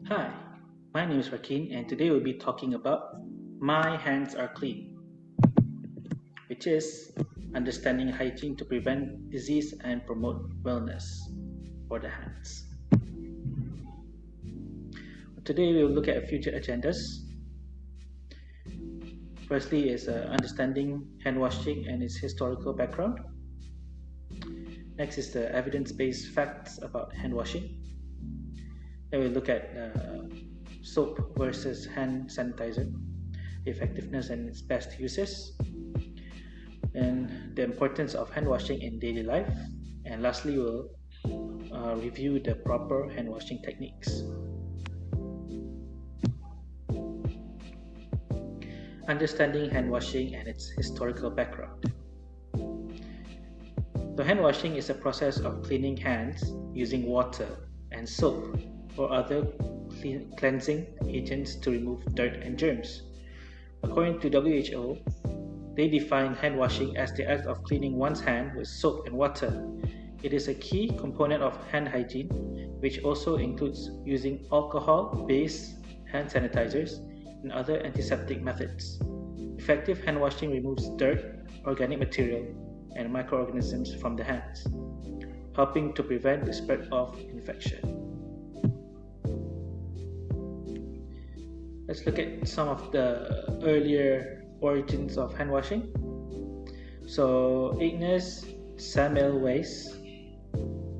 Hi, my name is Rakin, and today we'll be talking about My Hands Are Clean, which is understanding hygiene to prevent disease and promote wellness for the hands. Today we'll look at future agendas. Firstly is understanding hand washing and its historical background. Next is the evidence-based facts about hand washing. Then we'll look at soap versus hand sanitizer, effectiveness and its best uses, and the importance of hand washing in daily life. And lastly, we'll review the proper hand washing techniques. Understanding hand washing and its historical background. So hand washing is a process of cleaning hands using water and soap or other cleansing agents to remove dirt and germs. According to WHO, they define hand washing as the act of cleaning one's hand with soap and water. It is a key component of hand hygiene, which also includes using alcohol-based hand sanitizers and other antiseptic methods. Effective hand washing removes dirt, organic material, and microorganisms from the hands, helping to prevent the spread of infection. Let's look at some of the earlier origins of hand washing. So Ignaz Semmelweis,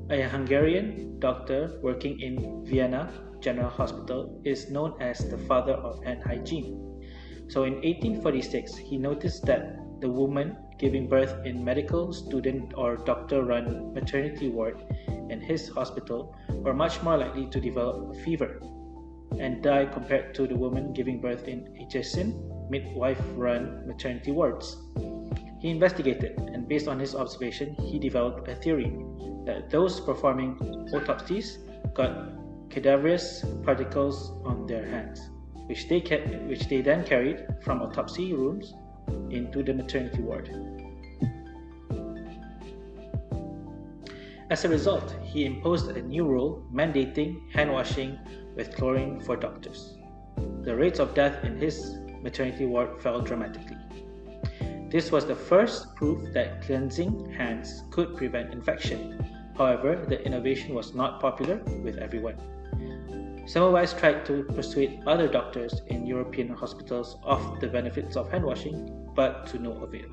a Hungarian doctor working in Vienna General Hospital, is known as the father of hand hygiene. So in 1846, he noticed that the woman giving birth in medical, student, or doctor-run maternity ward in his hospital were much more likely to develop a fever and die compared to the woman giving birth in adjacent midwife-run maternity wards. He investigated, and based on his observation, he developed a theory that those performing autopsies got cadaverous particles on their hands, which they then carried from autopsy rooms into the maternity ward. As a result, he imposed a new rule mandating hand washing with chlorine for doctors. The rates of death in his maternity ward fell dramatically. This was the first proof that cleansing hands could prevent infection. However, the innovation was not popular with everyone. Semmelweis tried to persuade other doctors in European hospitals of the benefits of hand washing, but to no avail.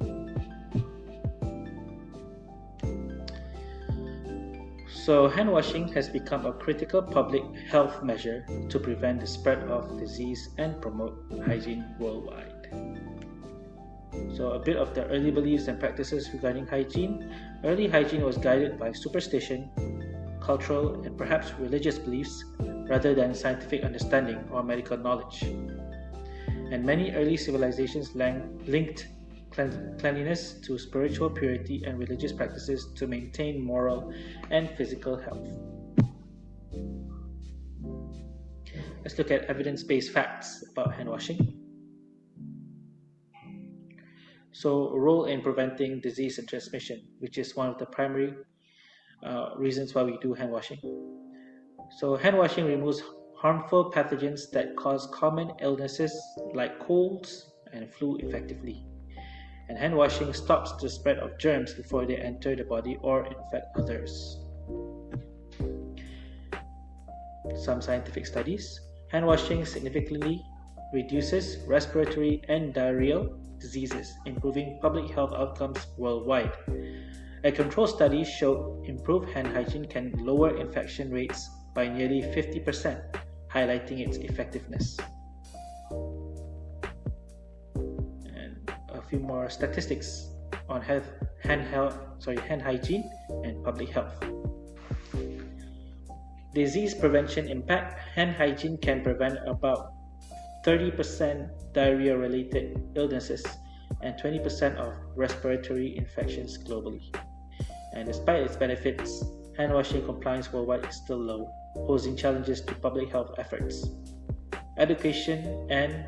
So hand washing has become a critical public health measure to prevent the spread of disease and promote hygiene worldwide. So a bit of the early beliefs and practices regarding hygiene. Early hygiene was guided by superstition, cultural, and perhaps religious beliefs rather than scientific understanding or medical knowledge. And many early civilizations linked cleanliness to spiritual purity and religious practices to maintain moral and physical health. Let's look at evidence-based facts about hand washing. So, a role in preventing disease and transmission, which is one of the primary reasons why we do hand washing. So, hand washing removes harmful pathogens that cause common illnesses like colds and flu effectively. And hand washing stops the spread of germs before they enter the body or infect others. Some scientific studies. Hand washing significantly reduces respiratory and diarrheal diseases, improving public health outcomes worldwide. A control study showed improved hand hygiene can lower infection rates by nearly 50%, highlighting its effectiveness. Few more statistics on hand hygiene and public health. Disease prevention impact. Hand hygiene can prevent about 30% diarrhea-related illnesses and 20% of respiratory infections globally. And despite its benefits, hand washing compliance worldwide is still low, posing challenges to public health efforts. Education and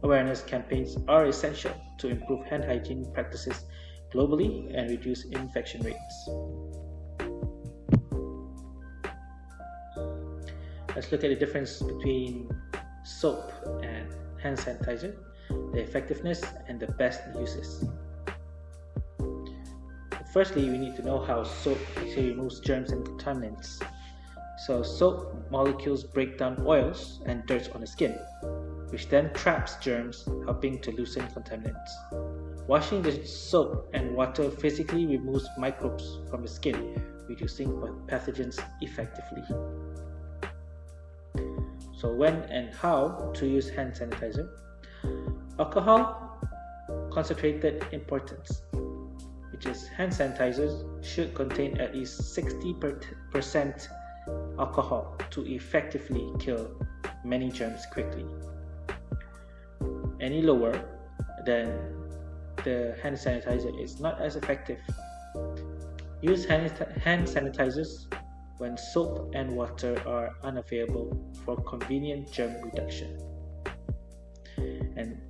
awareness campaigns are essential to improve hand hygiene practices globally and reduce infection rates. Let's look at the difference between soap and hand sanitizer, the effectiveness, and the best uses. Firstly, we need to know how soap actually removes germs and contaminants. So soap molecules break down oils and dirt on the skin, which then traps germs, helping to loosen contaminants. Washing the soap and water physically removes microbes from the skin, reducing pathogens effectively. So when and how to use hand sanitizer. Alcohol concentrated importance, which is hand sanitizers should contain at least 60% alcohol to effectively kill many germs quickly. Any lower than the hand sanitizer is not as effective. Use hand sanitizers when soap and water are unavailable for convenient germ reduction.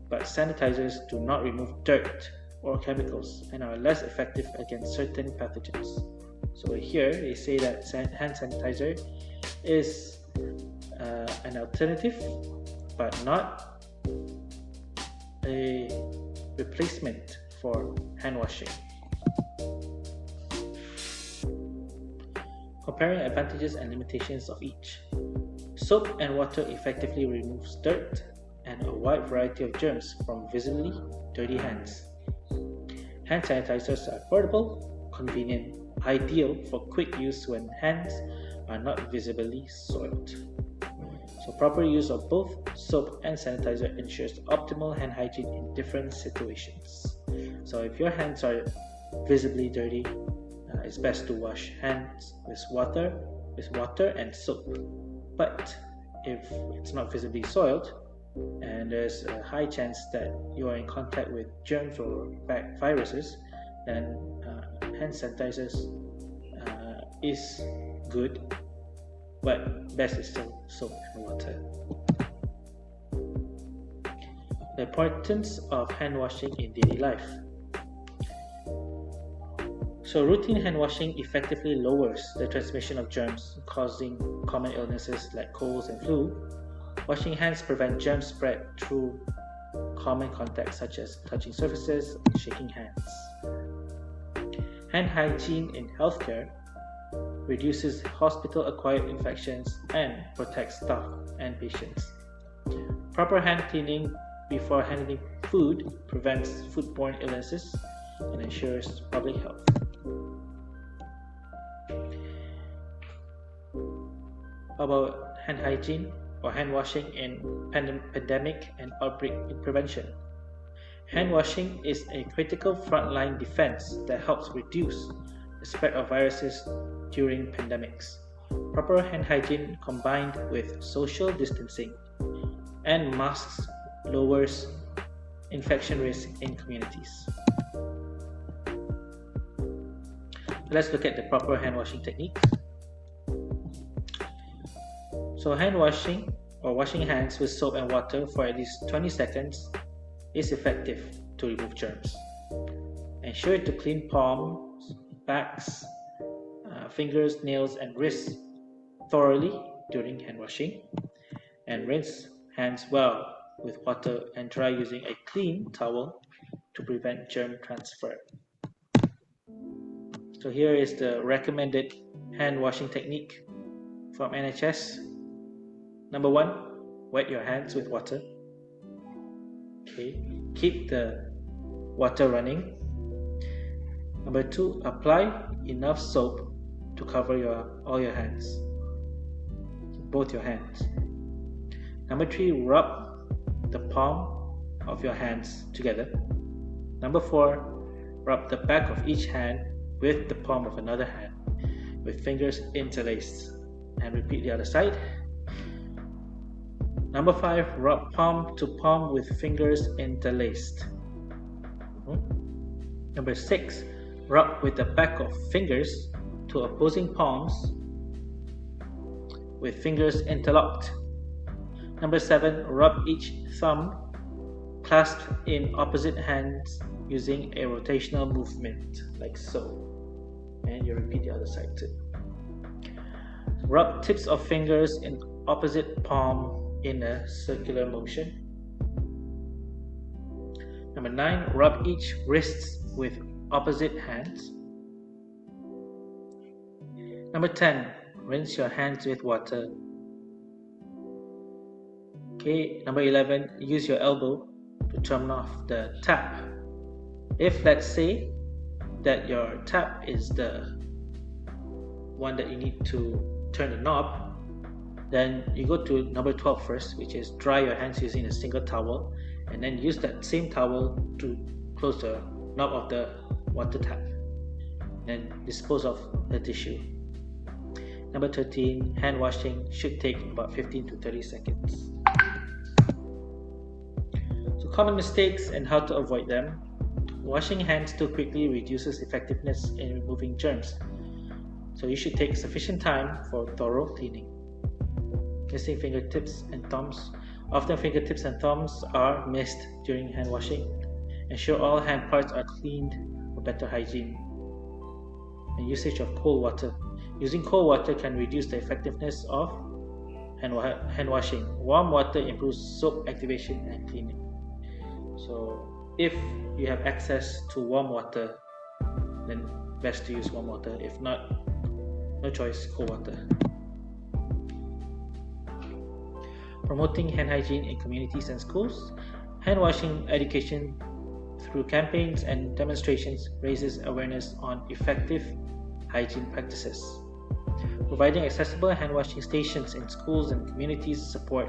But sanitizers do not remove dirt or chemicals and are less effective against certain pathogens. So here they say that hand sanitizer is an alternative, but not a replacement for hand washing. Comparing advantages and limitations of each. Soap and water effectively removes dirt and a wide variety of germs from visibly dirty hands. Hand sanitizers are affordable, convenient, ideal for quick use when hands are not visibly soiled. So proper use of both soap and sanitizer ensures optimal hand hygiene in different situations. So if your hands are visibly dirty, it's best to wash hands with water and soap. But if it's not visibly soiled, and there's a high chance that you are in contact with germs or viruses, then hand sanitizers is good, but best is still soap and water. The importance of hand washing in daily life. So routine hand washing effectively lowers the transmission of germs causing common illnesses like colds and flu. Washing hands prevent germ spread through common contacts such as touching surfaces and shaking hands. Hand hygiene in healthcare reduces hospital-acquired infections and protects staff and patients. Proper hand cleaning before handling food prevents foodborne illnesses and ensures public health. How about hand hygiene or hand washing in pandemic and outbreak prevention? Hand washing is a critical frontline defense that helps reduce the spread of viruses during pandemics. Proper hand hygiene combined with social distancing and masks lowers infection risk in communities. Let's look at the proper hand washing techniques. So hand washing or washing hands with soap and water for at least 20 seconds is effective to remove germs. Ensure to clean palms, backs, fingers, nails, and wrists thoroughly during hand washing, and rinse hands well with water and dry using a clean towel to prevent germ transfer. So here is the recommended hand washing technique from NHS. Number 1, wet your hands with water. Okay, keep the water running. Number 2, apply enough soap to cover all your hands, both your hands. Number 3, rub the palm of your hands together. Number 4, rub the back of each hand with the palm of another hand with fingers interlaced, and repeat the other side. Number 5, rub palm to palm with fingers interlaced. Number 6, rub with the back of fingers to opposing palms with fingers interlocked. Number 7, rub each thumb clasped in opposite hands using a rotational movement like so. And you repeat the other side too. Rub tips of fingers in opposite palm in a circular motion. Number 9, rub each wrist with opposite hands. Number 10, rinse your hands with water. Okay, number 11, use your elbow to turn off the tap. If let's say that your tap is the one that you need to turn the knob, then you go to number 12 first, which is dry your hands using a single towel, and then use that same towel to close the knob of the water tap, then dispose of the tissue. Number 13, hand washing should take about 15 to 30 seconds. So common mistakes and how to avoid them. Washing hands too quickly reduces effectiveness in removing germs, so you should take sufficient time for thorough cleaning. Missing fingertips and thumbs. Often fingertips and thumbs are missed during hand washing. Ensure all hand parts are cleaned for better hygiene. And usage of cold water. Using cold water can reduce the effectiveness of hand washing. Warm water improves soap activation and cleaning. So if you have access to warm water, then best to use warm water. If not, no choice, cold water. Promoting hand hygiene in communities and schools. Hand washing education through campaigns and demonstrations raises awareness on effective hygiene practices. Providing accessible hand washing stations in schools and communities support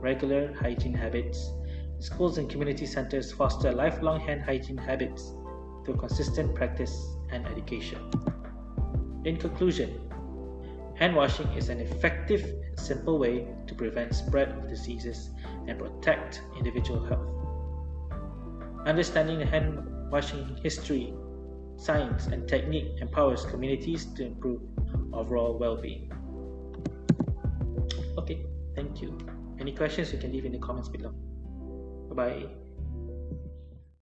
regular hygiene habits. Schools and community centers foster lifelong hand hygiene habits through consistent practice and education. In conclusion, hand washing is an effective and simple way to prevent spread of diseases and protect individual health. Understanding the hand washing history, science, and technique empowers communities to improve overall well-being. Okay, thank you. Any questions you can leave in the comments below. Bye-bye.